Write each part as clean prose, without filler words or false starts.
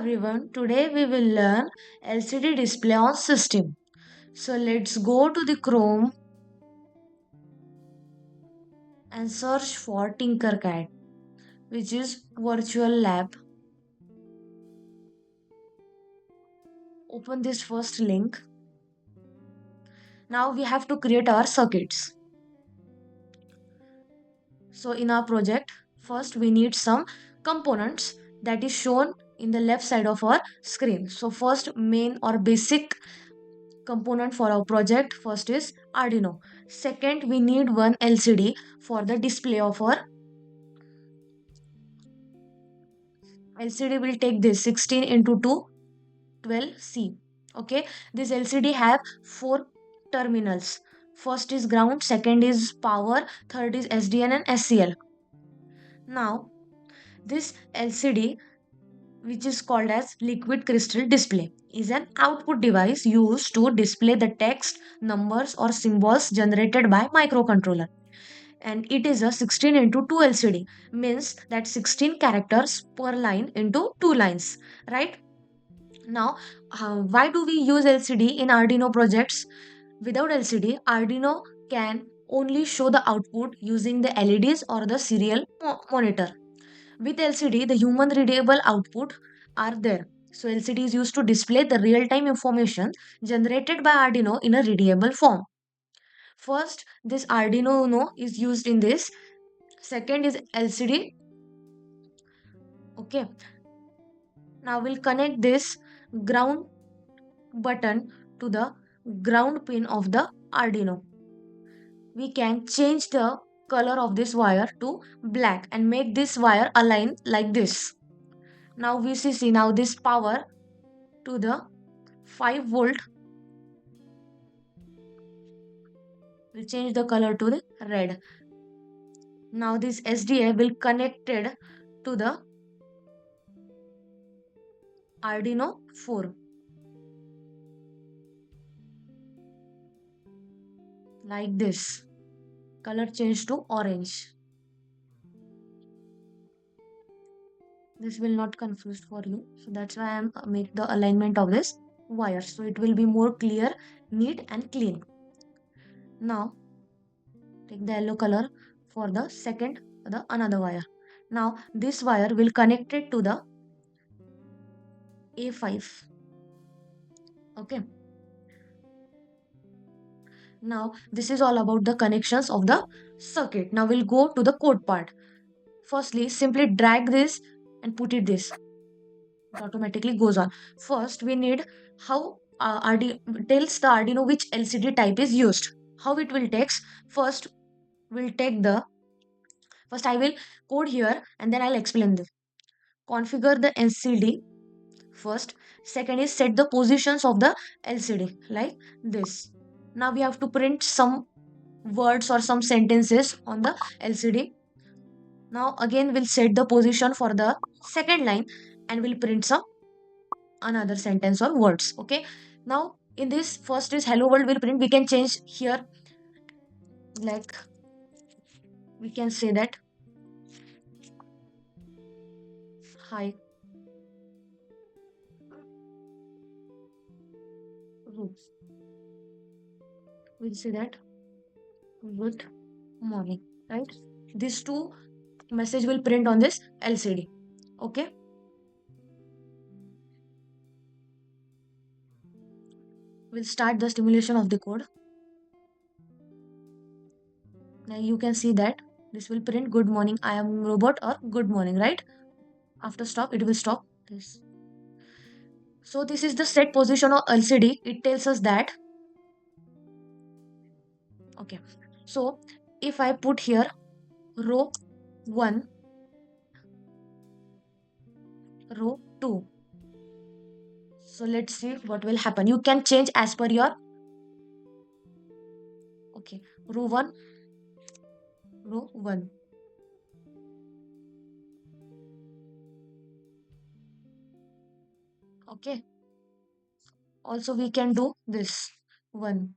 everyone, today we will learn LCD display on system. So let's go to the Chrome and search for Tinkercad, which is virtual lab. Open this first link. Now we have to create our circuits. So in our project, first we need some components that is shown in the left side of our screen. So first main or basic component for our project first is Arduino. Second, we need one LCD for the display of our LCD. Will take this 16 into 2 12C. Okay, this LCD have four terminals. First is ground, second is power, third is SDN and SCL. Now this LCD, which is called as liquid crystal display, is an output device used to display the text, numbers or symbols generated by microcontroller. And it is a 16 into 2 LCD, means that 16 characters per line into 2 lines, right? Now, why do we use LCD in Arduino projects? Without LCD, Arduino can only show the output using the LEDs or the serial monitor. With LCD, the human readable output are there. So LCD is used to display the real-time information generated by Arduino in a readable form. First, this Arduino Uno is used in this. Second is LCD. Okay. Now we'll connect this ground button to the ground pin of the Arduino. We can change the color of this wire to black and make this wire align like this. Now VCC, now this power to the 5 volt, will change the color to the red. Now this SDA will connected to the Arduino 4 like this. Color change to orange. This will not confuse for you, so that's why I'm make the alignment of this wire, so it will be more clear, neat and clean. Now take the yellow color for the second, the another wire. Now this wire will connect it to the A5. Okay, now this is all about the connections of the circuit. Now we'll go to the code part. Firstly, simply drag this and put it this. It automatically goes on. First, we need how tells the Arduino which LCD type is used. How it will takes. First, we'll take the first I will code here and then I'll explain this. Configure the LCD first. Second is set the positions of the LCD like this. Now we have to print some words or some sentences on the LCD. Now again we'll set the position for the second line and we'll print some another sentence or words. Okay, now in this first is hello world will print. We can change here, like we can say that hi Ruth. We'll say that good morning, right? These two message will print on this LCD. Okay, we'll start the stimulation of the code. Now you can see that this will print good morning, I am robot, or good morning, right? After stop, it will stop this. So this is the set position of LCD. It tells us that. Okay, so if I put here row 1, row 2, so let's see what will happen. You can change as per your, okay, row 1, row 1. Okay, also we can do this one.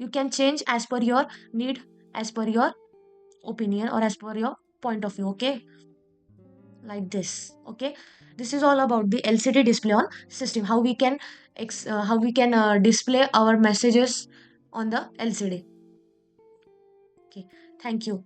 You can change as per your need, as per your opinion or as per your point of view. Okay, like this. Okay, this is all about the LCD display on system, how we can display our messages on the LCD. Okay, thank you.